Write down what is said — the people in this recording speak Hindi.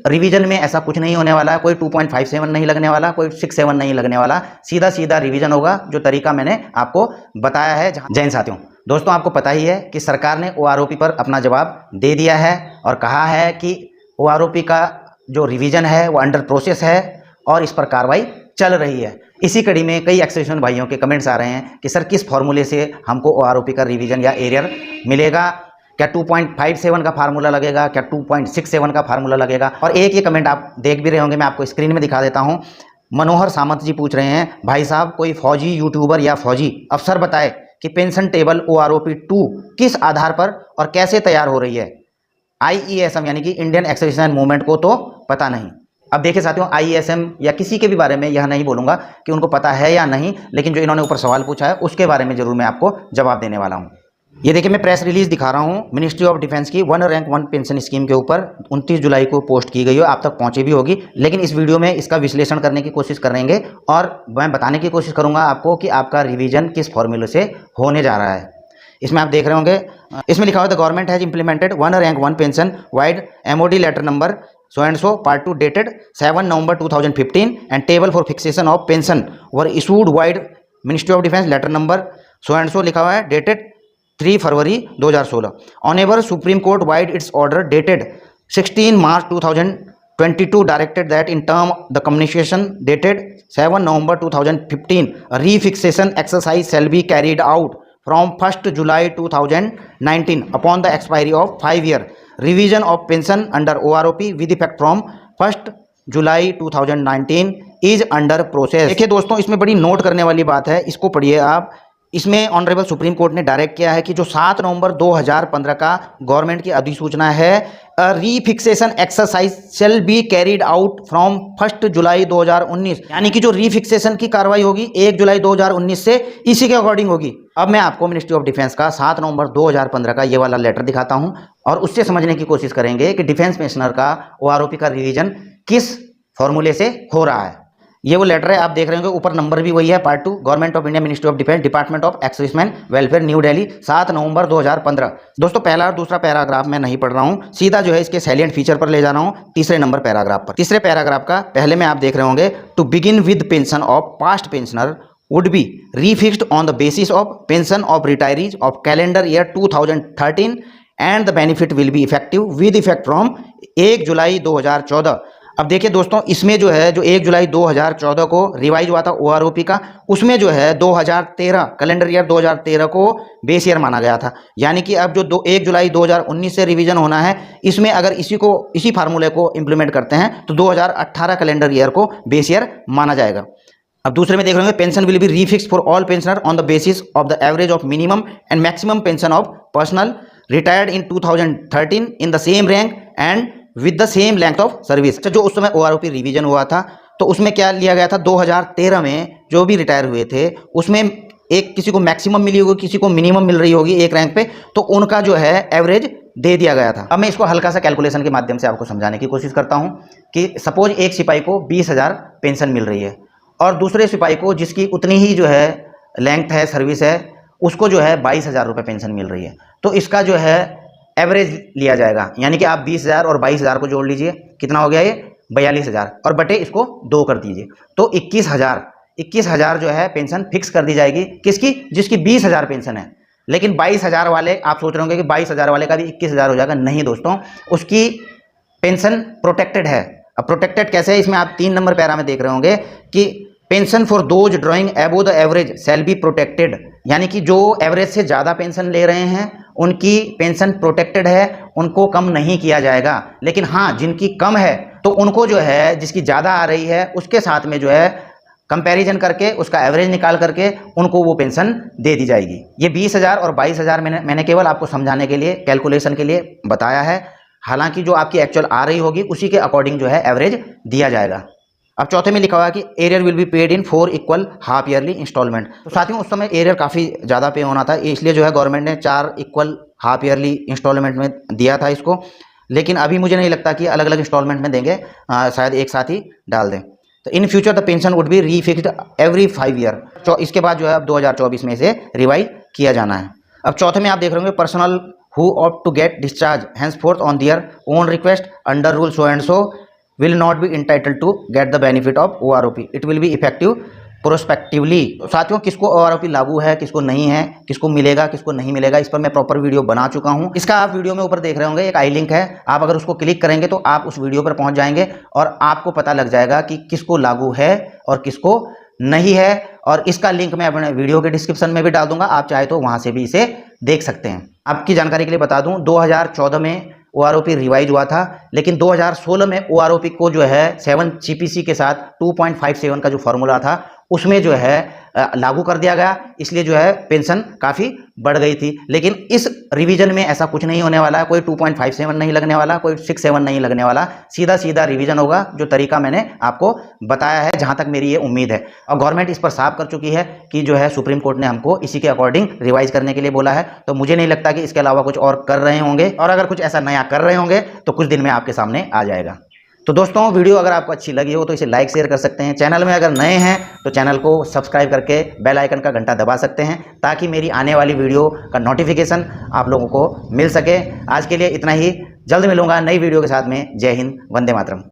रिवीजन में ऐसा कुछ नहीं होने वाला है, कोई 2.57 नहीं लगने वाला, कोई 67 नहीं लगने वाला, सीधा सीधा रिवीजन होगा जो तरीका मैंने आपको बताया है। जैन साथियों, दोस्तों आपको पता ही है कि सरकार ने OROP पर अपना जवाब दे दिया है और कहा है कि OROP का जो रिवीजन है वो अंडर प्रोसेस है और इस पर कार्रवाई चल रही है। इसी कड़ी में कई एक्सेशन भाइयों के कमेंट्स आ रहे हैं कि सर किस फॉर्मूले से हमको OROP का रिवीजन या एरियर मिलेगा, क्या 2.57 का फार्मूला लगेगा, क्या 2.67 का फार्मूला लगेगा। और एक ये कमेंट आप देख भी रहे होंगे, मैं आपको स्क्रीन में दिखा देता हूं। मनोहर सामंत जी पूछ रहे हैं, भाई साहब कोई फौजी यूट्यूबर या फौजी अफसर बताए कि पेंशन टेबल OROP 2 किस आधार पर और कैसे तैयार हो रही है। IESM यानी कि इंडियन एक्सेशन मूवमेंट को तो पता नहीं। अब देखिए साथियों, IESM या किसी के भी बारे में यह नहीं बोलूंगा कि उनको पता है या नहीं, लेकिन जो इन्होंने ऊपर सवाल पूछा है उसके बारे में जरूर मैं आपको जवाब देने वाला हूं। ये देखिए, मैं प्रेस रिलीज दिखा रहा हूँ मिनिस्ट्री ऑफ डिफेंस की 1 रैंक 1 पेंशन स्कीम के ऊपर 29 जुलाई को पोस्ट की गई हो, आप तक पहुंची भी होगी। लेकिन इस वीडियो में इसका विश्लेषण करने की कोशिश करेंगे और मैं बताने की कोशिश करूंगा आपको कि आपका रिवीजन किस फॉर्मूले से होने जा रहा है। इसमें आप देख रहे होंगे, इसमें लिखा हुआ the government has implemented 1 rank 1 pension vide MOD letter number so and so part 2 dated 7 November 2015 and table for fixation of pension were issued wide Ministry of Defense letter number so and so लिखा हुआ है dated 3 February 2016 honourable Supreme Court vide its order dated 16 March 2022 directed that in term the communication dated 7 November 2015 refixation exercise shall be carried out from 1 July 2019 upon the expiry of 5 year revision of pension under OROP with effect from 1 July 2019 is under process. देखिए दोस्तों, इसमें बड़ी नोट करने वाली बात है, इसको पढ़िए आप। इसमें ऑनरेबल सुप्रीम कोर्ट ने डायरेक्ट किया है कि जो 7 नवंबर 2015 का गवर्नमेंट की अधिसूचना है, refixation exercise shall be carried out from 1 July 2019, यानी कि जो रीफिक्सेशन की कार्रवाई होगी 1 जुलाई 2019 से इसी के अकॉर्डिंग होगी। अब मैं आपको मिनिस्ट्री ऑफ डिफेंस का 7 नवंबर 2015 का ये वाला लेटर दिखाता हूं और उससे समझने की कोशिश करेंगे कि डिफेंस पेंशनर का OROP का रिवीजन किस फॉर्मूले से हो रहा है। ये वो लेटर है, आप देख रहे होंगे, ऊपर नंबर भी वही है, part 2 government of India ministry of defence department of ex-serviceman welfare new Delhi 7 November 2015। दोस्तों पहला और दूसरा पैराग्राफ मैं नहीं पढ़ रहा हूँ, सीधा जो है इसके सैलिएंट फीचर पर ले जा रहा हूँ तीसरे नंबर पैराग्राफ पर। तीसरे पैराग्राफ का पहले में आप देख रहे होंगे, to begin with pension of past pensioner would be refixed on the basis of pension of retirees of calendar year 2013 and the benefit will be effective with effect from 1 जुलाई 2014। अब देखिए दोस्तों, इसमें जो है जो 1 जुलाई 2014 को रिवाइज हुआ था OROP का, उसमें जो है 2013 कैलेंडर ईयर 2013 को बेस ईयर माना गया था। यानी कि अब जो 1 जुलाई 2019 से रिवीजन होना है, इसमें अगर इसी फार्मूले को इम्प्लीमेंट करते हैं तो 2018 कैलेंडर ईयर को बेस ईयर माना जाएगा। अब दूसरे में देख रहे होंगे, pension will be refixed for all pensioner on the basis of the average of minimum and maximum pension of personal retired in 2013 in the same rank and with the same length of service. जो उस समय OROP रिवीजन हुआ था तो उसमें क्या लिया गया था, 2013 में जो भी रिटायर हुए थे उसमें एक किसी को मैक्सिमम मिली होगी, किसी को मिनिमम मिल रही होगी एक रैंक पे, तो उनका जो है एवरेज दे दिया गया था। अब मैं इसको हल्का सा कैलकुलेशन के माध्यम से आपको समझाने की कोशिश करता हूँ कि सपोज एक सिपाही को 20,000 पेंशन मिल रही है और दूसरे सिपाही को जिसकी उतनी ही जो है लेंथ है, सर्विस है, उसको जो है 22,000 रुपये पेंशन मिल रही है। तो इसका जो है एवरेज लिया जाएगा, यानी कि आप 20,000 और 22,000 को जोड़ लीजिए, कितना हो गया ये 42,000 और बटे इसको 2 कर दीजिए तो 21,000 जो है पेंशन फिक्स कर दी जाएगी। किसकी? जिसकी 20,000 पेंशन है। लेकिन 22,000 वाले, आप सोच रहे होंगे कि 22,000 वाले का भी 21,000 हो जाएगा। नहीं दोस्तों, उसकी पेंशन प्रोटेक्टेड है। अब प्रोटेक्टेड कैसे है, इसमें आप 3 नंबर पैरा में देख रहे होंगे कि pension for those drawing above the average shall be protected, यानी कि जो एवरेज से ज़्यादा पेंशन ले रहे हैं उनकी पेंशन प्रोटेक्टेड है, उनको कम नहीं किया जाएगा। लेकिन हाँ, जिनकी कम है तो उनको जो है, जिसकी ज़्यादा आ रही है उसके साथ में जो है कंपैरिजन करके उसका एवरेज निकाल करके उनको वो पेंशन दे दी जाएगी। ये 20,000 और 22,000 मैंने केवल आपको समझाने के लिए, कैलकुलेशन के लिए बताया है। हालांकि जो आपकी एक्चुअल आ रही होगी उसी के अकॉर्डिंग जो है एवरेज दिया जाएगा। अब चौथे में लिखा हुआ है कि arrear will be paid in 4 equal half yearly instalment. तो साथियों उस समय एरियर काफ़ी ज़्यादा पे होना था, इसलिए जो है गवर्नमेंट ने 4 इक्वल हाफ ईयरली इंस्टॉलमेंट में दिया था इसको। लेकिन अभी मुझे नहीं लगता कि अलग अलग इंस्टॉलमेंट में देंगे, शायद एक साथ ही डाल दें। तो in future the pension would be refixed every 5 year. इसके बाद जो है अब 2024 में इसे रिवाइज किया जाना है। अब चौथे में आप देख रहे होंगे, personal who opt to get discharge henceforth on their own request under rule so and so will not be entitled to get the benefit of OROP. It will be effective prospectively. साथियों, किसको OROP लागू है, किसको नहीं है, किसको मिलेगा, किसको नहीं मिलेगा, इस पर मैं प्रॉपर वीडियो बना चुका हूं। इसका आप वीडियो में ऊपर देख रहे होंगे, एक आई लिंक है, आप अगर उसको क्लिक करेंगे तो आप उस वीडियो पर पहुंच जाएंगे और आपको पता लग जाएगा कि किसको लागू है और किसको नहीं है। और इसका लिंक मैं अपने वीडियो के डिस्क्रिप्शन में भी डाल दूंगा, आप चाहे तो वहां से भी इसे देख सकते हैं। आपकी जानकारी के लिए बता दूं, 2014 में OROP रिवाइज हुआ था, लेकिन 2016 में OROP को जो है 7 GPC के साथ 2.57 का जो फॉर्मूला था उसमें जो है लागू कर दिया गया, इसलिए जो है पेंशन काफ़ी बढ़ गई थी। लेकिन इस रिवीजन में ऐसा कुछ नहीं होने वाला है, कोई 2.57 नहीं लगने वाला, कोई 67 नहीं लगने वाला, सीधा सीधा रिवीजन होगा, जो तरीका मैंने आपको बताया है, जहां तक मेरी ये उम्मीद है। और गवर्नमेंट इस पर साफ कर चुकी है कि जो है सुप्रीम कोर्ट ने हमको इसी के अकॉर्डिंग रिवाइज करने के लिए बोला है, तो मुझे नहीं लगता कि इसके अलावा कुछ और कर रहे होंगे, और अगर कुछ ऐसा नया कर रहे होंगे तो कुछ दिन में आपके सामने आ जाएगा। तो दोस्तों, वीडियो अगर आपको अच्छी लगी हो तो इसे लाइक शेयर कर सकते हैं। चैनल में अगर नए हैं तो चैनल को सब्सक्राइब करके बेल आइकन का घंटा दबा सकते हैं, ताकि मेरी आने वाली वीडियो का नोटिफिकेशन आप लोगों को मिल सके। आज के लिए इतना ही, जल्द मिलूंगा नई वीडियो के साथ में। जय हिंद, वंदे मातरम।